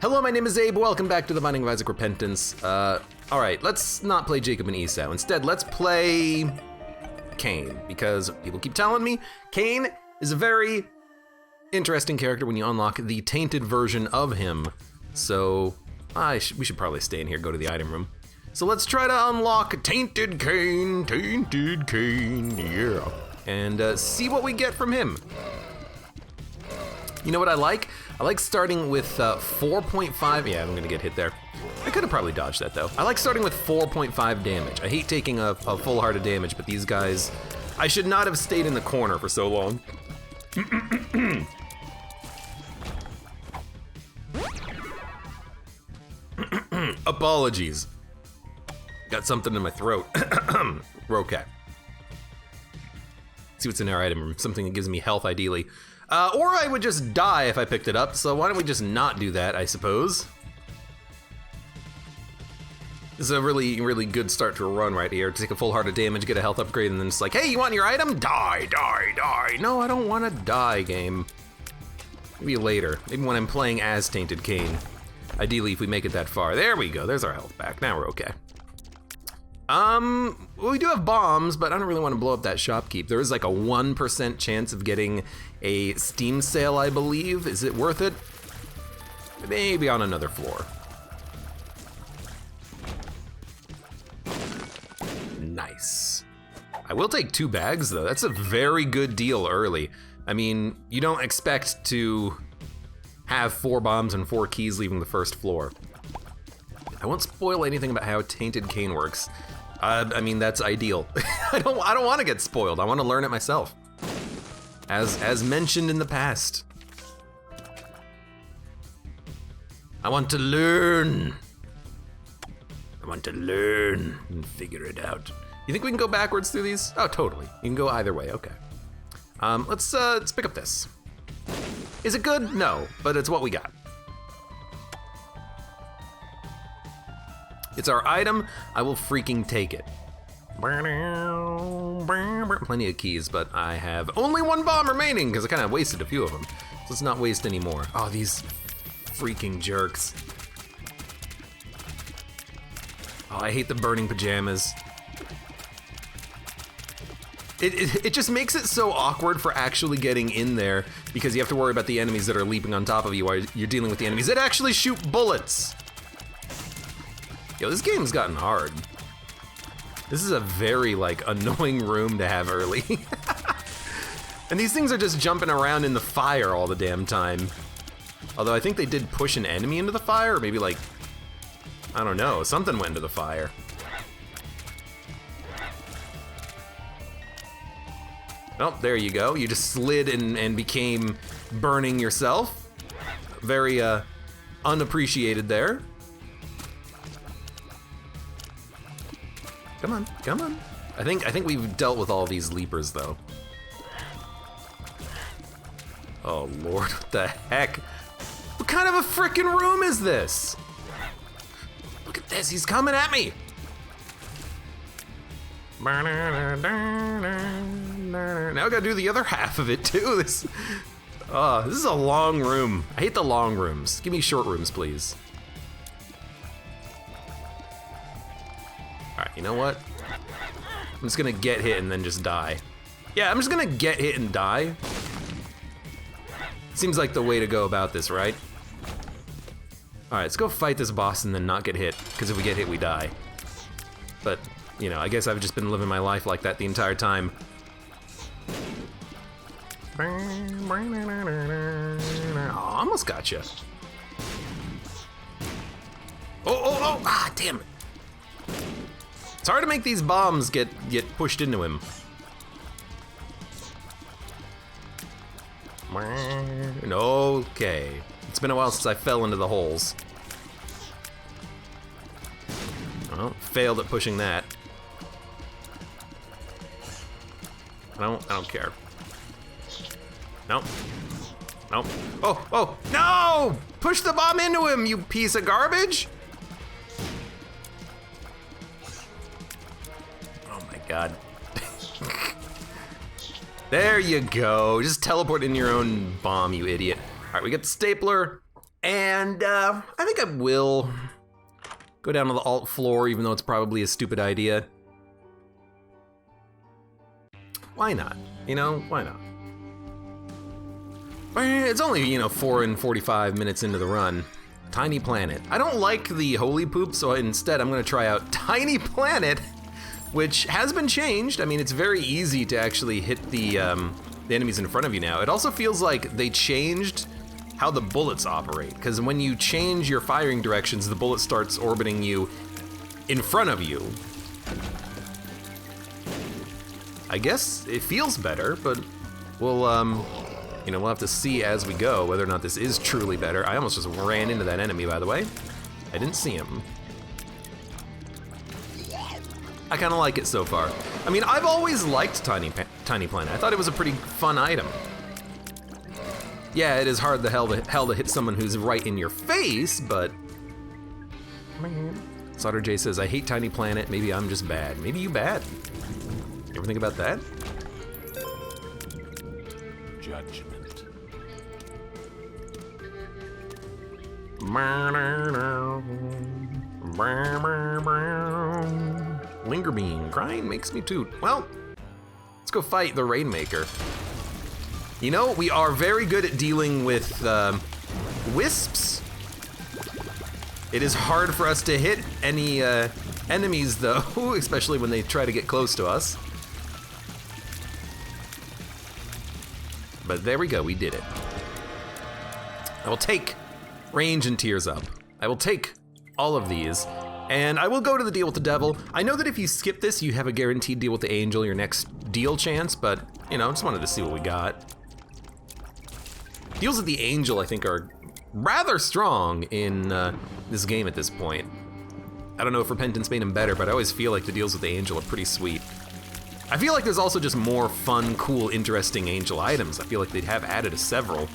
Hello, my name is Abe. Welcome back to the Binding of Isaac Repentance. Alright, let's not play Jacob and Esau. Instead, let's play Cain, because people keep telling me Cain is a very interesting character when you unlock the tainted version of him. So, we should probably stay in here, go to the item room. So let's try to unlock Tainted Cain, yeah. And see what we get from him. You know what I like? I like starting with 4.5, yeah, I'm gonna get hit there. I could have probably dodged that though. I like starting with 4.5 damage. I hate taking a full heart of damage, but these guys, I should not have stayed in the corner for so long. Apologies. Got something in my throat. We're okay. See what's in our item room. Something that gives me health, ideally. Or I would just die if I picked it up, so why don't we just not do that, I suppose? This is a really, really good start to a run right here. Take a full heart of damage, get a health upgrade, and then it's like, hey, you want your item? Die, die, die. No, I don't want to die, game. Maybe later. Maybe when I'm playing as Tainted Cain. Ideally, if we make it that far. There we go, there's our health back. Now we're okay. Well, we do have bombs, but I don't really want to blow up that shopkeep. There is like a 1% chance of getting a Steam sale, I believe. Is it worth it? Maybe on another floor. Nice. I will take 2 bags though. That's a very good deal early. I mean, you don't expect to have 4 bombs and 4 keys leaving the first floor. I won't spoil anything about how Tainted Cain works. I mean, that's ideal. I don't want to get spoiled. I want to learn it myself. As mentioned in the past. I want to learn. I want to learn and figure it out. You think we can go backwards through these? Oh, totally. You can go either way, okay. Let's pick up this. Is it good? No, but it's what we got. It's our item, I will freaking take it. Plenty of keys, but I have only 1 bomb remaining because I kind of wasted a few of them. So let's not waste any more. Oh, these freaking jerks. Oh, I hate the burning pajamas. It just makes it so awkward for actually getting in there because you have to worry about the enemies that are leaping on top of you while you're dealing with the enemies that actually shoot bullets. Yo, this game's gotten hard. This is a very, like, annoying room to have early. And these things are just jumping around in the fire all the damn time. Although I think they did push an enemy into the fire, or maybe like, I don't know, something went into the fire. Oh, there you go. You just slid and became burning yourself. Very unappreciated there. Come on, come on. I think we've dealt with all these leapers though. Oh Lord, what the heck? What kind of a frickin' room is this? Look at this, he's coming at me. Now I gotta do the other half of it too. This is a long room. I hate the long rooms. Give me short rooms, please. All right, you know what? I'm just gonna get hit and then just die. Yeah, I'm just gonna get hit and die. Seems like the way to go about this, right? All right, let's go fight this boss and then not get hit, because if we get hit, we die. But, you know, I guess I've just been living my life like that the entire time. Oh, almost gotcha. Oh, ah, damn it. It's hard to make these bombs get pushed into him. Okay. It's been a while since I fell into the holes. Well, failed at pushing that. I don't care. Nope. Nope. Oh, no! Push the bomb into him, you piece of garbage! God. There you go. Just teleport in your own bomb, you idiot. All right, we got the stapler And I think I will go down to the alt floor, even though it's probably a stupid idea. Why not? You know, why not? It's only, you know, 4 and 45 minutes into the run. Tiny Planet. I don't like the Holy Poop, so instead I'm gonna try out Tiny Planet, which has been changed. I mean, it's very easy to actually hit the enemies in front of you now. It also feels like they changed how the bullets operate, because when you change your firing directions, the bullet starts orbiting you in front of you. I guess it feels better, but we'll, you know, we'll have to see as we go whether or not this is truly better. I almost just ran into that enemy, by the way. I didn't see him. I kind of like it so far. I mean, I've always liked Tiny Planet. I thought it was a pretty fun item. Yeah, it is hard the hell to hit someone who's right in your face, but... Sauter J says, I hate Tiny Planet, maybe I'm just bad. Maybe you bad. You ever think about that? Judgment. Linger Bean, grind makes me toot. Well, let's go fight the Rainmaker. You know, we are very good at dealing with wisps. It is hard for us to hit any enemies though, especially when they try to get close to us. But there we go, we did it. I will take range and tears up. I will take all of these, and I will go to the deal with the devil. I know that if you skip this, you have a guaranteed deal with the angel, your next deal chance, but, you know, just wanted to see what we got. Deals with the angel, I think, are rather strong in this game at this point. I don't know if Repentance made them better, but I always feel like the deals with the angel are pretty sweet. I feel like there's also just more fun, cool, interesting angel items. I feel like they have added several.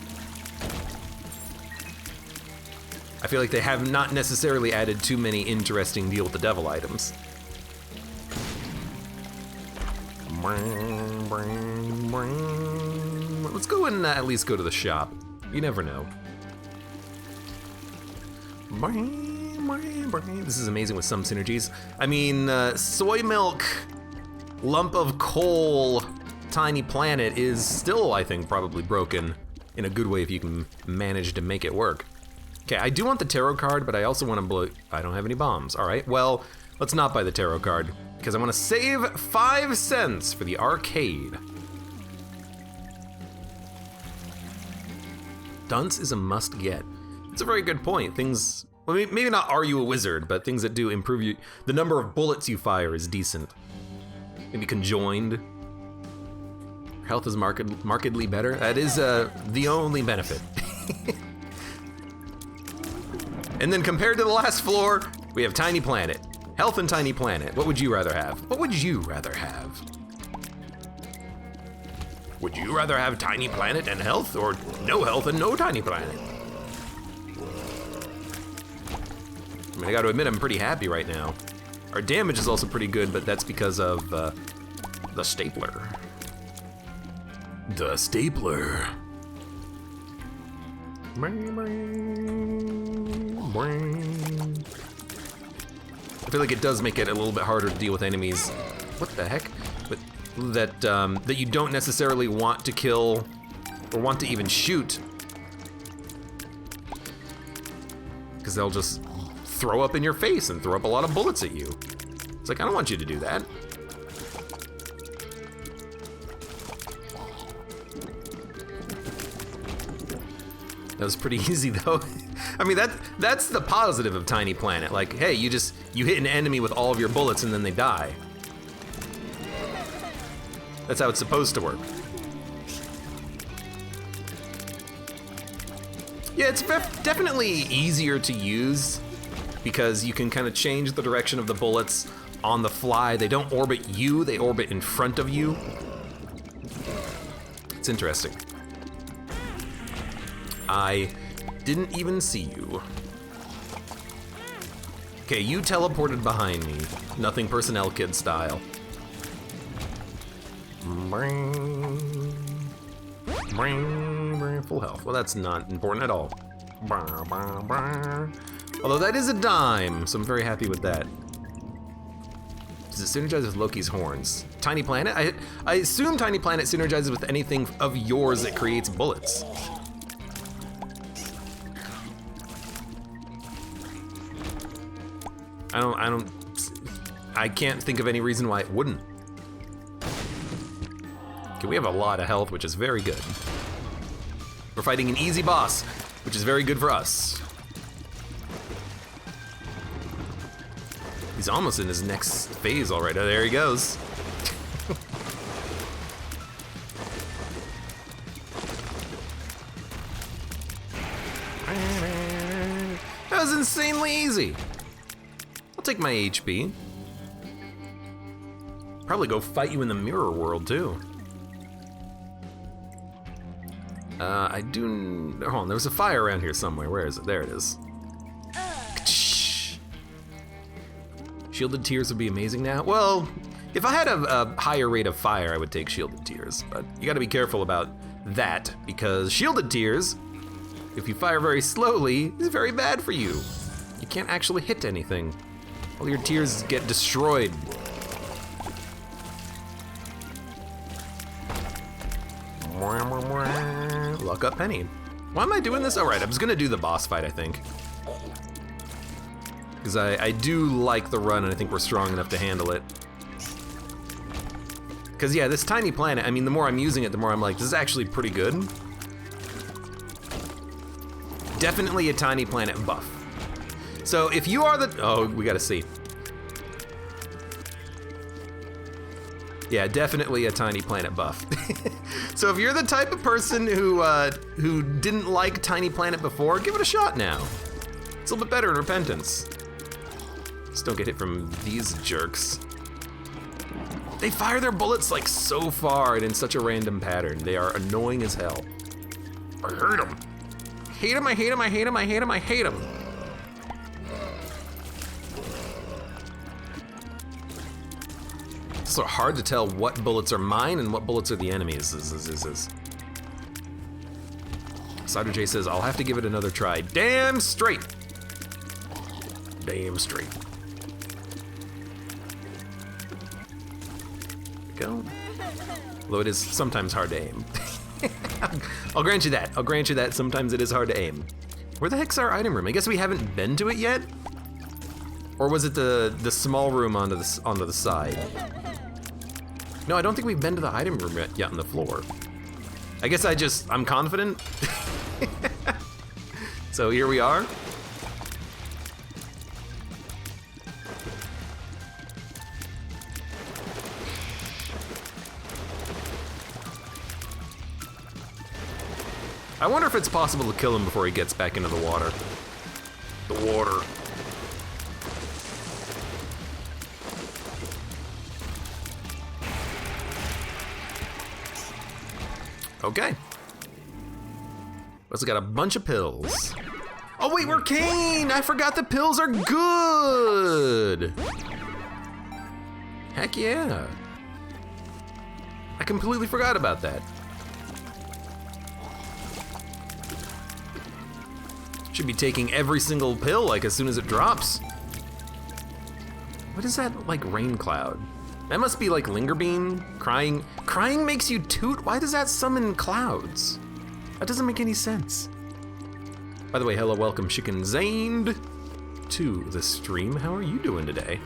I feel like they have not necessarily added too many interesting deal with the devil items. Let's go and at least go to the shop. You never know. This is amazing with some synergies. I mean, soy milk, lump of coal, Tiny Planet is still, I think, probably broken in a good way if you can manage to make it work. Okay, I do want the tarot card, but I also want to blow... I don't have any bombs. All right, well, let's not buy the tarot card, because I want to save 5 cents for the arcade. Dunce is a must-get. It's a very good point. Things... Well, maybe not Are You a Wizard, but things that do improve you... The number of bullets you fire is decent. Maybe conjoined. Health is markedly better. That is the only benefit. And then compared to the last floor, we have Tiny Planet. Health and Tiny Planet. What would you rather have? What would you rather have? Would you rather have Tiny Planet and health, or no health and no Tiny Planet? I mean, I gotta admit, I'm pretty happy right now. Our damage is also pretty good, but that's because of the stapler. The stapler. I feel like it does make it a little bit harder to deal with enemies. What the heck? But that you don't necessarily want to kill or want to even shoot, because they'll just throw up in your face and throw up a lot of bullets at you. It's like, I don't want you to do that. That was pretty easy though. I mean, that's the positive of Tiny Planet. Like, hey, you hit an enemy with all of your bullets and then they die. That's how it's supposed to work. Yeah, it's definitely easier to use because you can kind of change the direction of the bullets on the fly. They don't orbit you, they orbit in front of you. It's interesting. I didn't even see you. Okay, you teleported behind me. Nothing Personnel Kid style. Full health. Well, that's not important at all. Although that is a dime, so I'm very happy with that. Does it synergize with Loki's horns? Tiny Planet? I assume Tiny Planet synergizes with anything of yours that creates bullets. I can't think of any reason why it wouldn't. Okay, we have a lot of health, which is very good. We're fighting an easy boss, which is very good for us. He's almost in his next phase already. Oh, there he goes. That was insanely easy. I'll take my HP. Probably go fight you in the mirror world too. Hold on, there was a fire around here somewhere. Where is it? There it is. Shielded Tears would be amazing now. Well, if I had a higher rate of fire, I would take Shielded Tears, but you gotta be careful about that, because Shielded Tears, if you fire very slowly, is very bad for you. You can't actually hit anything. All your tears get destroyed. Luck up Penny. Why am I doing this? All right, I was gonna do the boss fight, I think. Because I do like the run, and I think we're strong enough to handle it. Because yeah, this Tiny Planet, I mean, the more I'm using it, the more I'm like, this is actually pretty good. Definitely a Tiny Planet buff. So if you are the, oh, we gotta see. Yeah, definitely a Tiny Planet buff. So if you're the type of person who didn't like Tiny Planet before, give it a shot now. It's a little bit better in Repentance. Just don't get hit from these jerks. They fire their bullets like so far and in such a random pattern. They are annoying as hell. I hate them. Hate them, I hate them, I hate them, I hate them, I hate them. It's so hard to tell what bullets are mine and what bullets are the enemies. Cider J says, I'll have to give it another try. Damn straight. Damn straight. Go. Although it is sometimes hard to aim. I'll grant you that. I'll grant you that sometimes it is hard to aim. Where the heck's our item room? I guess we haven't been to it yet? Or was it the small room onto the side? No, I don't think we've been to the item room yet on the floor. I guess I'm confident. So here we are. I wonder if it's possible to kill him before he gets back into the water. The water. Okay. Also got a bunch of pills. Oh wait, we're Kane! I forgot the pills are good! Heck yeah. I completely forgot about that. Should be taking every single pill like as soon as it drops. What is that like rain cloud? That must be like Linger Bean. Crying makes you toot? Why does that summon clouds? That doesn't make any sense. By the way, hello, welcome Chicken Zaned to the stream. How are you doing today?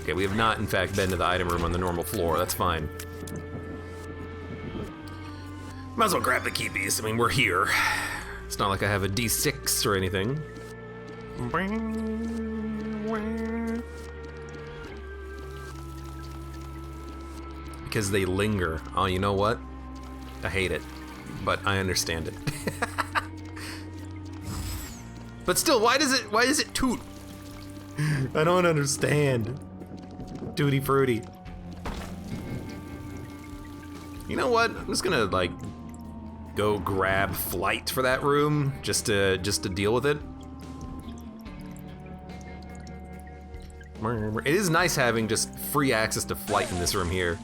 Okay, we have not in fact been to the item room on the normal floor. That's fine. Might as well grab the key piece. I mean, we're here. It's not like I have a D6 or anything. Because they linger. Oh, you know what? I hate it, but I understand it. But still, why does it toot? I don't understand. Tutti fruity. You know what? I'm just gonna like go grab flight for that room just to deal with it. It is nice having just free access to flight in this room here.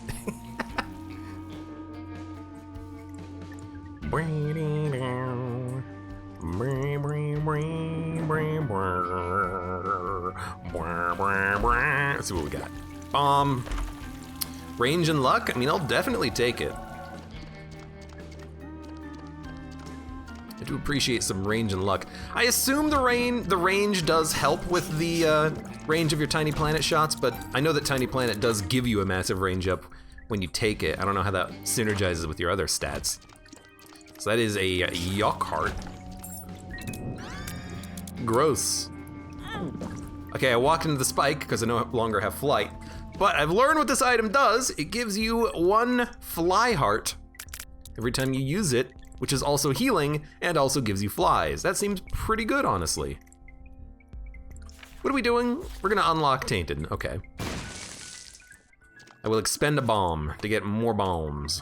Let's see what we got. Bomb. Range and luck? I mean, I'll definitely take it. I do appreciate some range and luck. I assume the range does help with the range of your Tiny Planet shots, but I know that Tiny Planet does give you a massive range up when you take it. I don't know how that synergizes with your other stats. So that is a yuck heart. Gross. Okay, I walked into the spike because I no longer have flight, but I've learned what this item does. It gives you 1 fly heart every time you use it, which is also healing and also gives you flies. That seems pretty good, honestly. What are we doing? We're gonna unlock Tainted, okay. I will expend a bomb to get more bombs.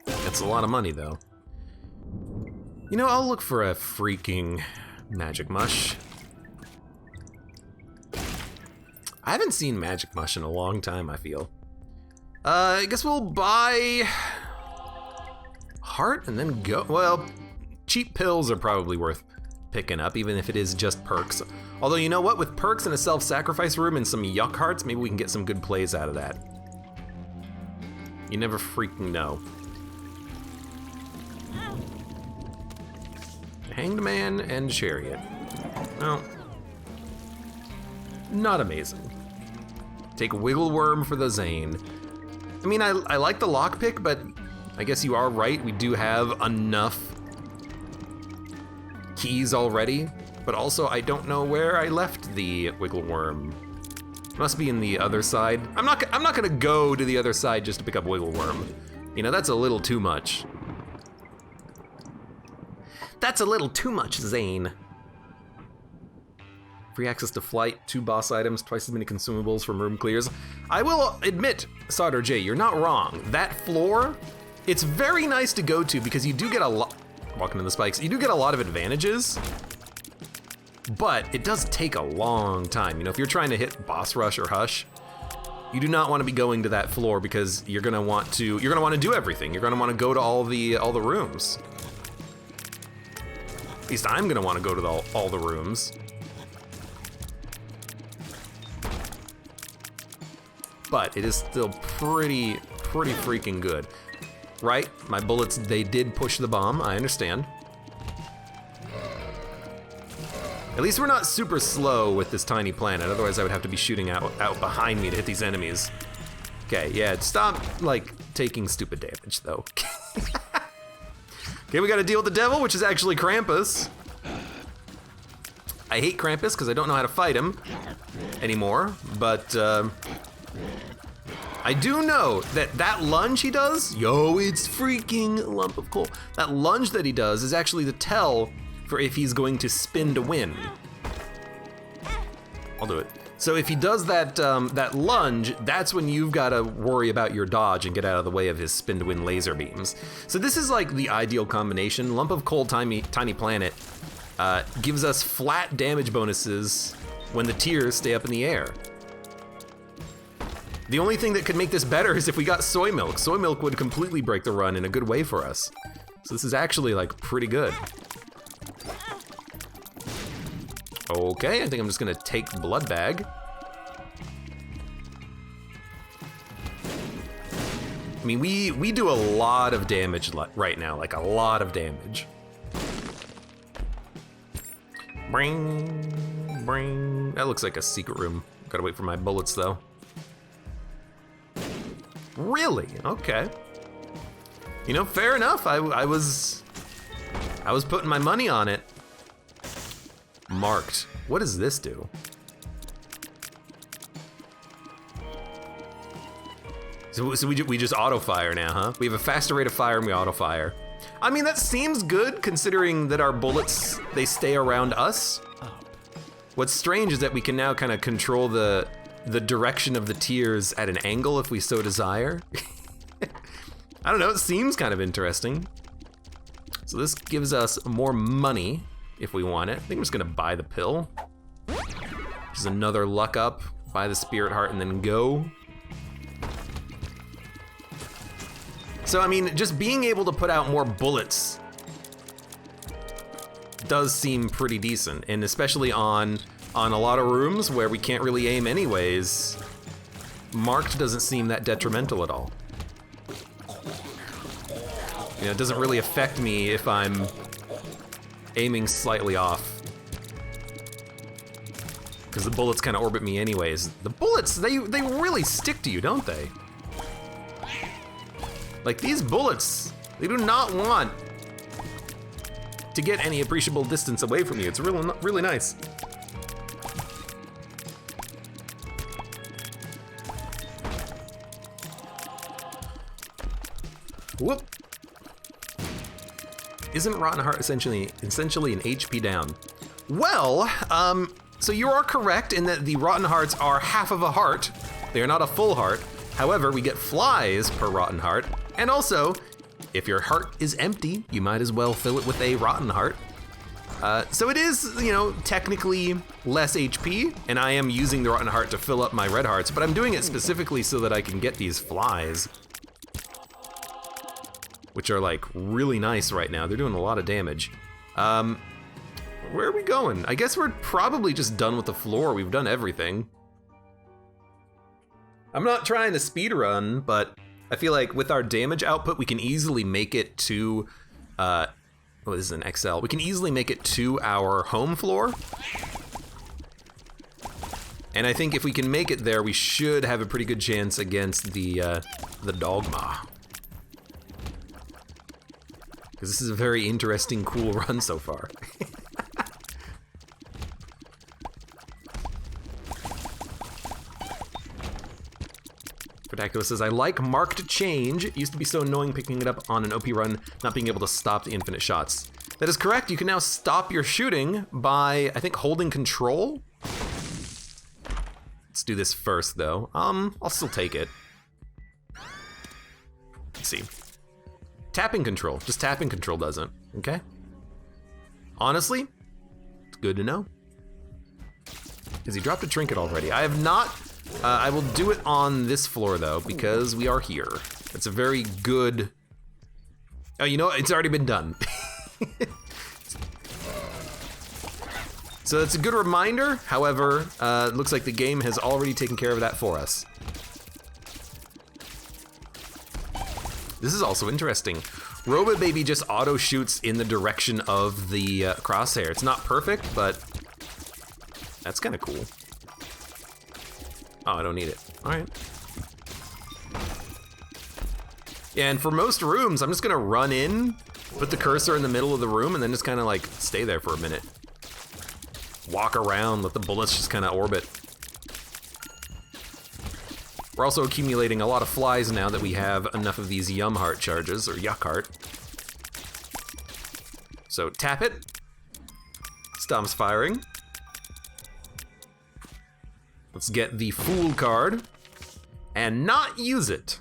That's a lot of money, though. You know, I'll look for a freaking magic mush. I haven't seen magic mush in a long time, I feel. I guess we'll buy heart and then go. Well, cheap pills are probably worth picking up, even if it is just perks. Although, you know what? With perks and a self-sacrifice room and some yuck hearts, maybe we can get some good plays out of that. You never freaking know. Hanged Man and Chariot. Well, not amazing. Take Wiggle Worm for the Zane. I mean, I like the lockpick, but I guess you are right. We do have enough keys already, but also I don't know where I left the Wiggle Worm. It must be in the other side. I'm not gonna go to the other side just to pick up Wiggle Worm. You know, that's a little too much. That's a little too much, Zane. Free access to flight, 2 boss items, twice as many consumables from room clears. I will admit, Sauter J, you're not wrong. That floor, it's very nice to go to because you do get a lot, walking to the spikes, you do get a lot of advantages, but it does take a long time. You know, if you're trying to hit boss rush or hush, you do not want to be going to that floor because you're gonna want to do everything. You're gonna want to go to all the rooms. At least I'm gonna want to go to all the rooms. But it is still pretty freaking good. Right? My bullets, they did push the bomb, I understand. At least we're not super slow with this tiny planet, otherwise I would have to be shooting out behind me to hit these enemies. Okay, yeah, stop, like, taking stupid damage, though. Okay, we gotta deal with the devil, which is actually Krampus. I hate Krampus because I don't know how to fight him anymore, but I do know that lunge he does, yo, it's freaking lump of coal. That lunge that he does is actually the tell for if he's going to spin to win. I'll do it. So if he does that that lunge, that's when you've got to worry about your dodge and get out of the way of his spin to win laser beams. So this is like the ideal combination. Lump of coal, tiny planet gives us flat damage bonuses when the tiers stay up in the air. The only thing that could make this better is if we got soy milk. Soy milk would completely break the run in a good way for us. So this is actually like pretty good. Okay, I think I'm just gonna take Blood Bag. I mean, we do a lot of damage right now, like a lot of damage. Bring, bring. That looks like a secret room. Gotta wait for my bullets though. Really? Okay. You know, fair enough. I was putting my money on it. Marked. What does this do? So we just auto fire now, huh? We have a faster rate of fire and we auto fire. I mean, that seems good considering that our bullets, they stay around us. What's strange is that we can now kind of control the direction of the tiers at an angle if we so desire. I don't know, it seems kind of interesting. So this gives us more money if we want it. I think I'm just gonna buy the pill. Which is another luck up. Buy the spirit heart and then go. So I mean, just being able to put out more bullets does seem pretty decent, and especially on a lot of rooms where we can't really aim anyways, marked doesn't seem that detrimental at all. You know, it doesn't really affect me if I'm aiming slightly off. Because the bullets kind of orbit me anyways. The bullets, they really stick to you, don't they? Like, these bullets, they do not want to get any appreciable distance away from you. It's really nice. Whoop. Isn't Rotten Heart essentially an HP down? Well, so you are correct in that the Rotten Hearts are half of a heart. They are not a full heart. However, we get flies per Rotten Heart. And also, if your heart is empty, you might as well fill it with a Rotten Heart. So it is, you know, technically less HP, and I am using the Rotten Heart to fill up my red hearts, but I'm doing it specifically so that I can get these flies, which are like really nice right now. They're doing a lot of damage. Where are we going? I guess we're probably just done with the floor. We've done everything. I'm not trying to speed run, but I feel like with our damage output, we can easily make it to, oh, this is an XL. We can easily make it to our home floor. And I think if we can make it there, we should have a pretty good chance against the Dogma. Because this is a very interesting, cool run so far. Verdacular says, I like marked change. It used to be so annoying picking it up on an OP run, not being able to stop the infinite shots. That is correct. You can now stop your shooting by, I think, holding control. Let's do this first, though. I'll still take it. Let's see. Tapping control. Just tapping control doesn't. Okay. Honestly, it's good to know. Has he dropped a trinket already? I have not. I will do it on this floor, though, because we are here. It's a very good... Oh, you know what? It's already been done. So it's a good reminder. However, it looks like the game has already taken care of that for us. This is also interesting. Robo-Baby just auto-shoots in the direction of the crosshair. It's not perfect, but that's kind of cool. Oh, I don't need it. All right. Yeah, and for most rooms, I'm just gonna run in, put the cursor in the middle of the room, and then just kind of like stay there for a minute. Walk around, let the bullets just kind of orbit. We're also accumulating a lot of flies now that we have enough of these Yum Heart charges, or Yuck Heart. So tap it. Stops firing. Let's get the Fool card and not use it.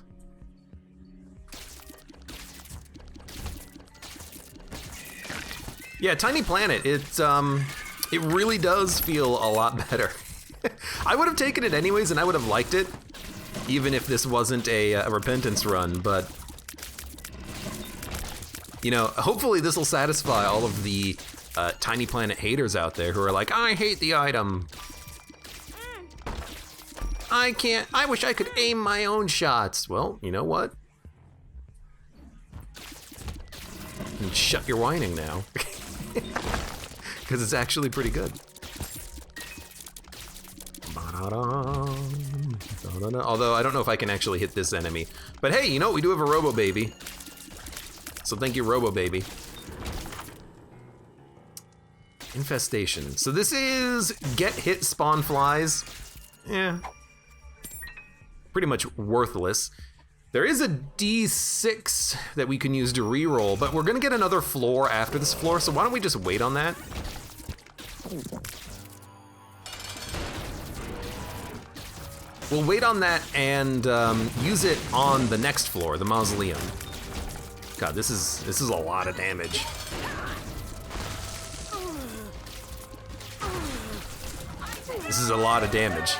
Yeah, Tiny Planet, it really does feel a lot better. I would have taken it anyways, and I would have liked it, even if this wasn't a repentance run, but you know, hopefully this will satisfy all of the Tiny Planet haters out there who are like, I hate the item. I wish I could aim my own shots. Well, you know what? You can shut your whining now. Because it's actually pretty good. Although I don't know if I can actually hit this enemy. But hey, you know what? We do have a Robo-Baby. So thank you, Robo-Baby. Infestation. So this is get hit, spawn flies. Yeah. Pretty much worthless. There is a D6 that we can use to reroll, but we're gonna get another floor after this floor, so why don't we just wait on that? We'll wait on that and use it on the next floor, the mausoleum. God, this is a lot of damage. This is a lot of damage.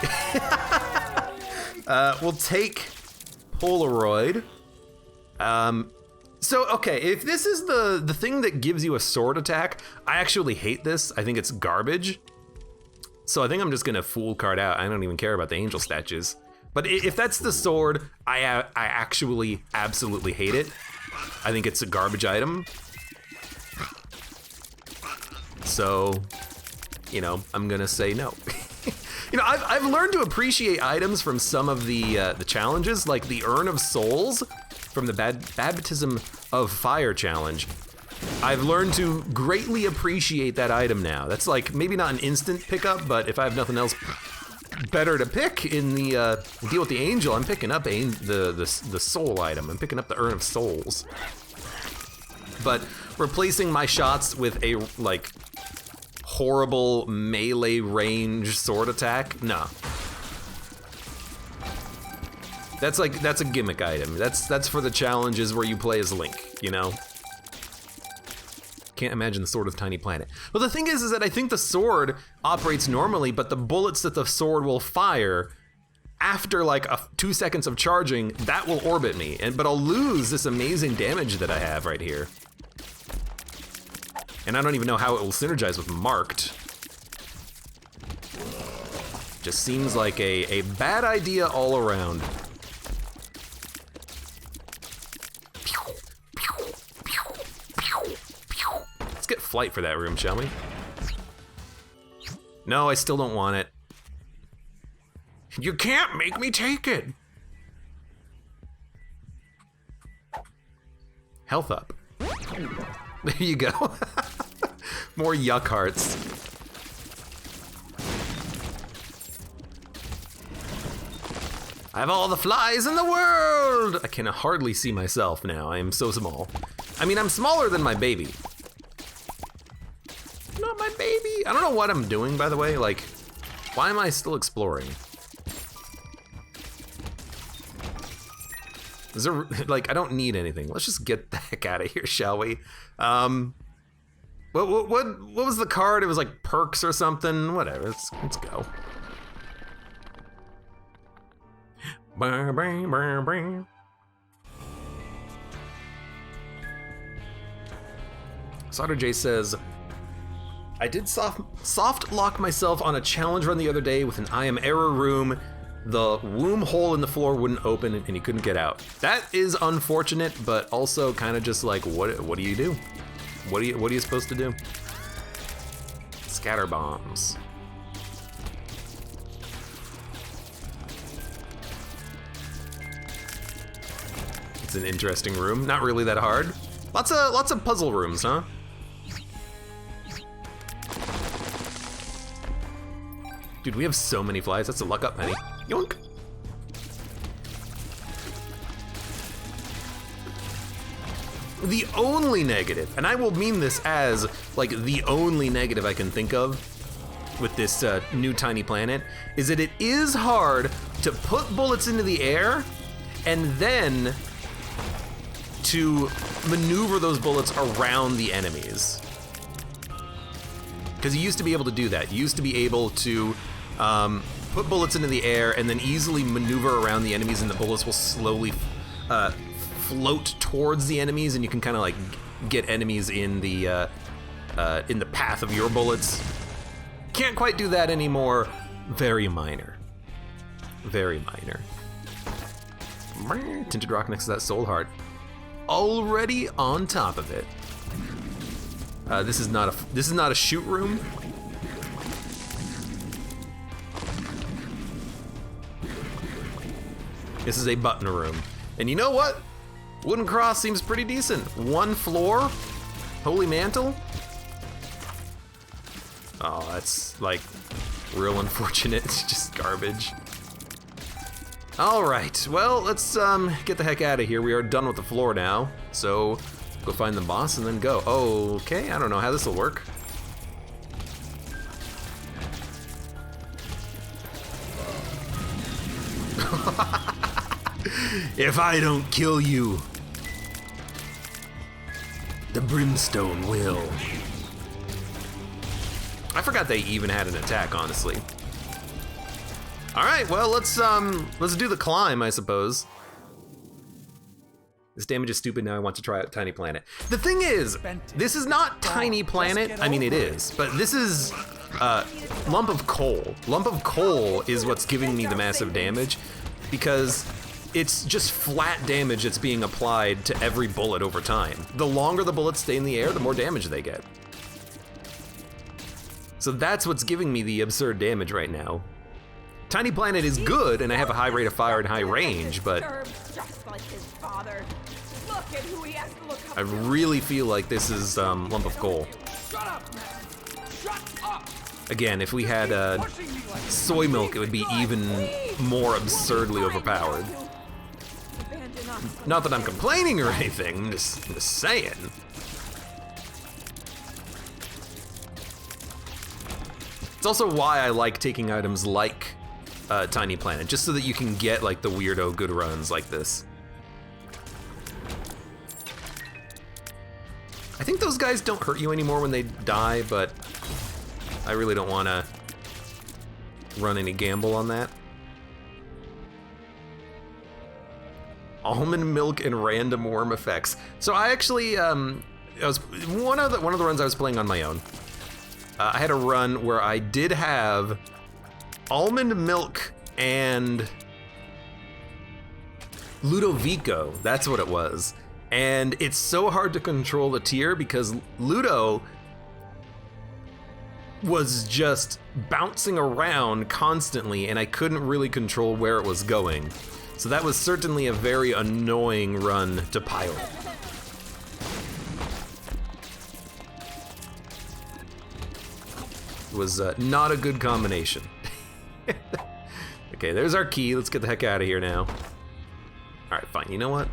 We'll take Polaroid. So, okay, if this is the thing that gives you a sword attack, I actually hate this. I think it's garbage. So I think I'm just gonna full card out. I don't even care about the angel statues. But if that's the sword, I actually absolutely hate it. I think it's a garbage item. So, you know, I'm gonna say no. You know, I've learned to appreciate items from some of the challenges, like the Urn of Souls from the Baptism of Fire challenge. I've learned to greatly appreciate that item now. That's like maybe not an instant pickup, but if I have nothing else better to pick in the deal with the angel, I'm picking up the soul item. I'm picking up the Urn of Souls. But replacing my shots with a like horrible melee range sword attack, no. That's a gimmick item. That's for the challenges where you play as Link, you know? Can't imagine the Sword of Tiny Planet. Well, the thing is that I think the sword operates normally, but the bullets that the sword will fire after like 2 seconds of charging, that will orbit me, but I'll lose this amazing damage that I have right here. And I don't even know how it will synergize with Marked. Just seems like a bad idea all around. Let's get flight for that room, shall we? No, I still don't want it. You can't make me take it. Health up. There you go. More yuck hearts. I have all the flies in the world! I can hardly see myself now. I am so small. I mean, I'm smaller than my baby. Not my baby. I don't know what I'm doing, by the way. Like, why am I still exploring? Is there, like, I don't need anything. Let's just get the heck out of here, shall we? What was the card? It was like perks or something. Whatever. Let's go. Sauter J says, I did soft lock myself on a challenge run the other day with an I am error room. The womb hole in the floor wouldn't open and he couldn't get out. That is unfortunate, but also kind of just like, what do you do? What are you supposed to do? Scatter bombs. It's an interesting room. Not really that hard. Lots of puzzle rooms, huh? Dude, we have so many flies. That's a luck up, Penny. Yoink. The only negative, and I will mean this as like the only negative I can think of with this new tiny planet, is that it is hard to put bullets into the air and then to maneuver those bullets around the enemies. Because you used to be able to do that. You used to be able to put bullets into the air and then easily maneuver around the enemies, and the bullets will slowly float towards the enemies, and you can kind of like get enemies in the path of your bullets. Can't quite do that anymore. Very minor. Very minor. Tinted rock next to that soul heart. Already on top of it. This is not a shoot room. This is a button room. And you know what? Wooden cross seems pretty decent. One floor, holy mantle. Oh, that's like real unfortunate. It's just garbage. All right, well, let's get the heck out of here. We are done with the floor now. So go find the boss and then go. Okay, I don't know how this will work. If I don't kill you, the brimstone will. I forgot they even had an attack, honestly. All right, well, let's do the climb, I suppose. This damage is stupid, now I want to try out Tiny Planet. The thing is, this is not Tiny Planet. I mean, it is, but this is Lump of Coal. Lump of Coal is what's giving me the massive damage because it's just flat damage that's being applied to every bullet over time. The longer the bullets stay in the air, the more damage they get. So that's what's giving me the absurd damage right now. Tiny Planet is good, and I have a high rate of fire and high range, but I really feel like this is Lump of Coal. Again, if we had soy milk, it would be even more absurdly overpowered. Not that I'm complaining or anything, I'm just saying. It's also why I like taking items like Tiny Planet, just so that you can get like the weirdo good runs like this. I think those guys don't hurt you anymore when they die, but I really don't want to run any gamble on that. Almond milk and random worm effects. So I actually, it was one of the runs I was playing on my own. I had a run where I did have almond milk and Ludovico, that's what it was. And it's so hard to control the tier because Ludo was just bouncing around constantly and I couldn't really control where it was going. So that was certainly a very annoying run to pilot. It was not a good combination. Okay, there's our key. Let's get the heck out of here now. All right, fine. You know what?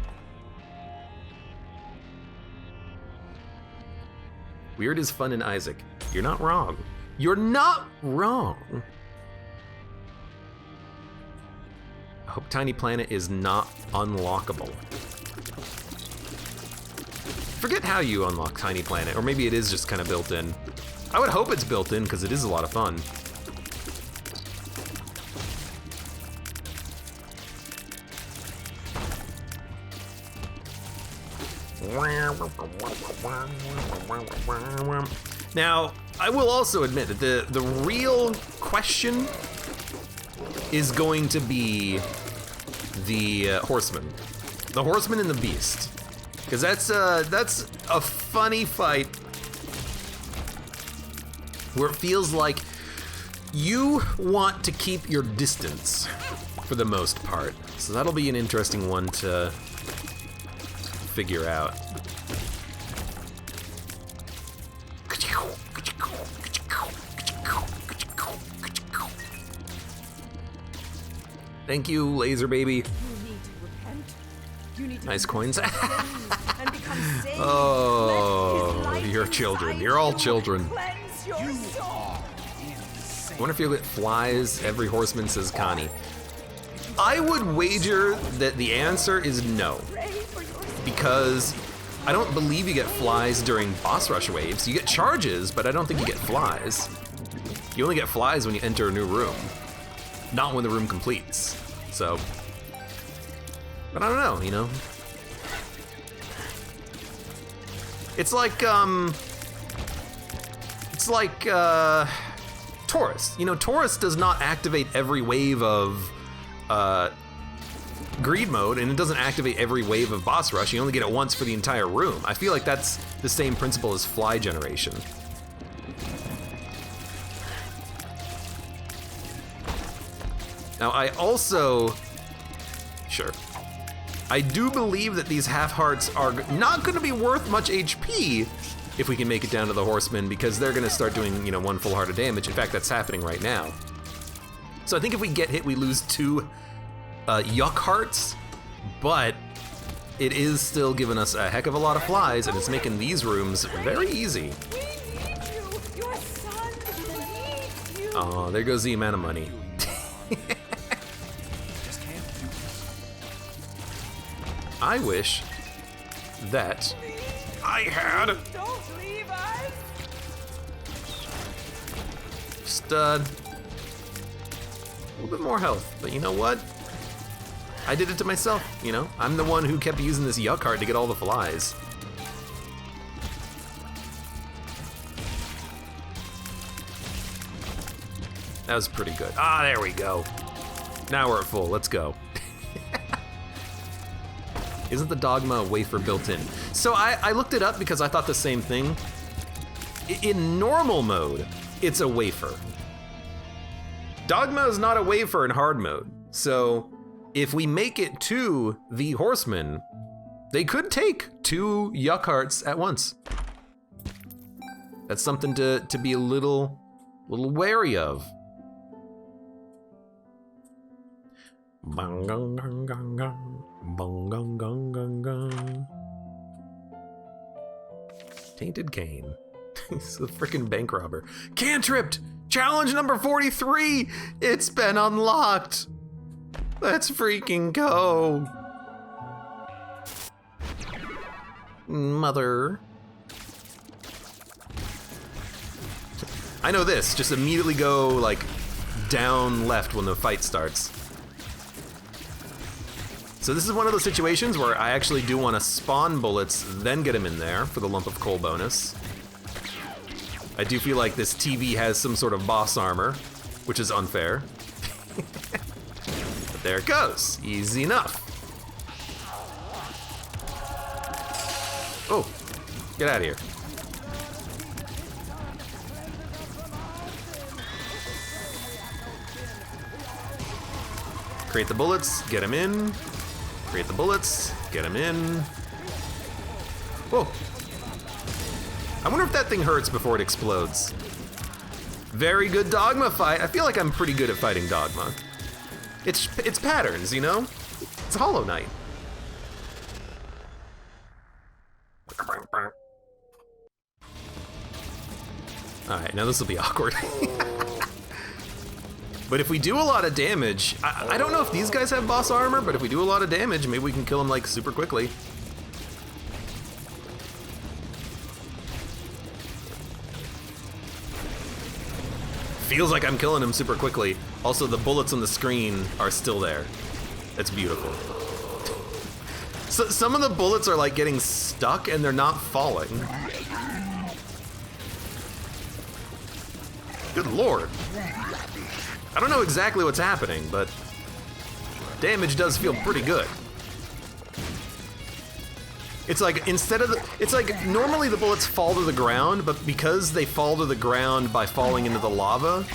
Weird is fun in Isaac. You're not wrong. You're not wrong. I hope Tiny Planet is not unlockable. Forget how you unlock Tiny Planet, or maybe it is just kind of built in. I would hope it's built in because it is a lot of fun. Now, I will also admit that the real question is going to be the Horseman. The Horseman and the Beast. Because that's a funny fight where it feels like you want to keep your distance for the most part. So that'll be an interesting one to figure out. Thank you, laser baby. Nice coins. Oh, you're children. You're all children. I wonder if you'll get flies. Every horseman says Connie. I would wager that the answer is no. Because I don't believe you get flies during boss rush waves. You get charges, but I don't think you get flies. You only get flies when you enter a new room. Not when the room completes. So, but I don't know, you know? It's like Taurus. You know, Taurus does not activate every wave of greed mode, and it doesn't activate every wave of boss rush. You only get it once for the entire room. I feel like that's the same principle as fly generation. Now, I also, sure, I do believe that these half hearts are not going to be worth much HP if we can make it down to the horsemen, because they're going to start doing, you know, 1 full heart of damage. In fact, that's happening right now. So I think if we get hit, we lose 2 yuck hearts, but it is still giving us a heck of a lot of flies, and it's making these rooms very easy. Oh, there goes the amount of money. I wish that I had just a little bit more health, but you know what? I did it to myself, you know? I'm the one who kept using this yuck heart to get all the flies. That was pretty good. Ah, there we go. Now we're at full, let's go. Isn't the Dogma a wafer built in? So I looked it up because I thought the same thing. In normal mode, it's a wafer. Dogma is not a wafer in hard mode. So if we make it to the Horsemen, they could take 2 yuck hearts at once. That's something to be a little wary of. Bang, gang, gang, gang, gang. Bang, gang, gang, gang, gang. Tainted Cane. He's a freaking bank robber. Cantripped! Challenge number 43! It's been unlocked! Let's freaking go! Mother. I know this, just immediately go like down left when the fight starts. So this is one of those situations where I actually do want to spawn bullets, then get them in there for the lump of coal bonus. I do feel like this TV has some sort of boss armor, which is unfair. But there it goes, easy enough. Oh, get out of here. Create the bullets, get them in. Create the bullets, get them in. Whoa. I wonder if that thing hurts before it explodes. Very good Dogma fight. I feel like I'm pretty good at fighting Dogma. It's patterns, you know? It's Hollow Knight. Alright, now this will be awkward. But if we do a lot of damage, I don't know if these guys have boss armor, but if we do a lot of damage, maybe we can kill them like super quickly. Feels like I'm killing him super quickly. Also, the bullets on the screen are still there. That's beautiful. So, some of the bullets are like getting stuck and they're not falling. Good lord. I don't know exactly what's happening, but damage does feel pretty good. It's like normally the bullets fall to the ground, but because they fall to the ground by falling into the lava,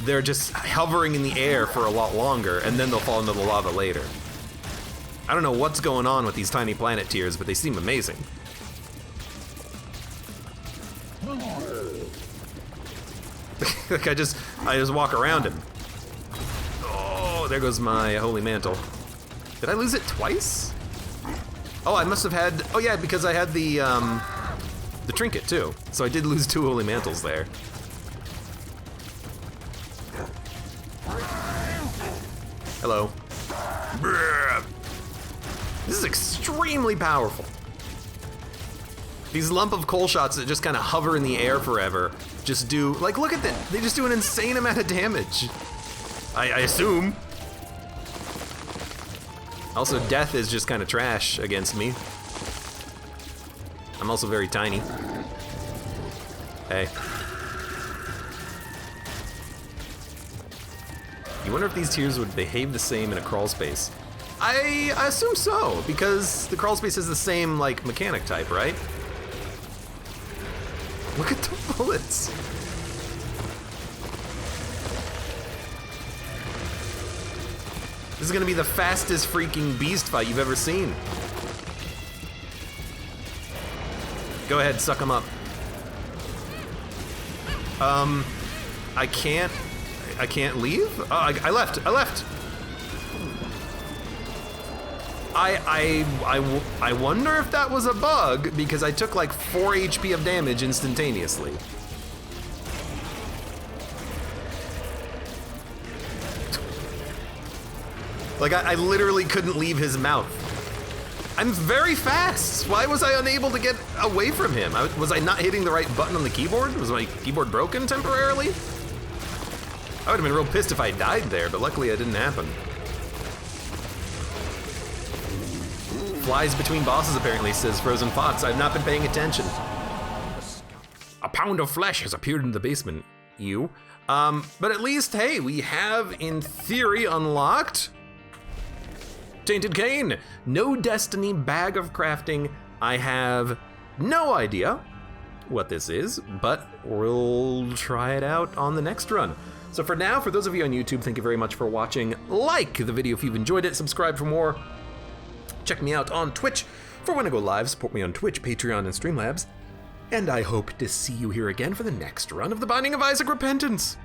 they're just hovering in the air for a lot longer, and then they'll fall into the lava later. I don't know what's going on with these tiny planet tears, but they seem amazing. Like I just walk around him. Oh, there goes my holy mantle. Did I lose it twice? Oh, I must have had. Oh yeah, because I had the trinket too. So I did lose 2 holy mantles there. Hello. This is extremely powerful. These lump of coal shots that just kind of hover in the air forever just do, like, look at that. They just do an insane amount of damage. I assume. Also, death is just kind of trash against me. I'm also very tiny. Hey. You wonder if these tiers would behave the same in a crawl space. I assume so, because the crawl space is the same, like, mechanic type, right? Look at the bullets. This is gonna be the fastest freaking beast fight you've ever seen. Go ahead, suck them up. I can't leave? Oh, I left. I wonder if that was a bug, because I took like 4 HP of damage instantaneously. Like, I literally couldn't leave his mouth. I'm very fast. Why was I unable to get away from him? Was I not hitting the right button on the keyboard? Was my keyboard broken temporarily? I would have been real pissed if I died there, but luckily it didn't happen. flies between bosses, apparently, says Frozen Fox. I've not been paying attention. A pound of flesh has appeared in the basement. Ew. But at least, hey, we have, in theory, unlocked Tainted Cane. No Destiny Bag of Crafting. I have no idea what this is, but we'll try it out on the next run. So for now, for those of you on YouTube, thank you very much for watching. Like the video if you've enjoyed it, subscribe for more. Check me out on Twitch for when I go live, support me on Twitch, Patreon, and Streamlabs. And I hope to see you here again for the next run of The Binding of Isaac Repentance.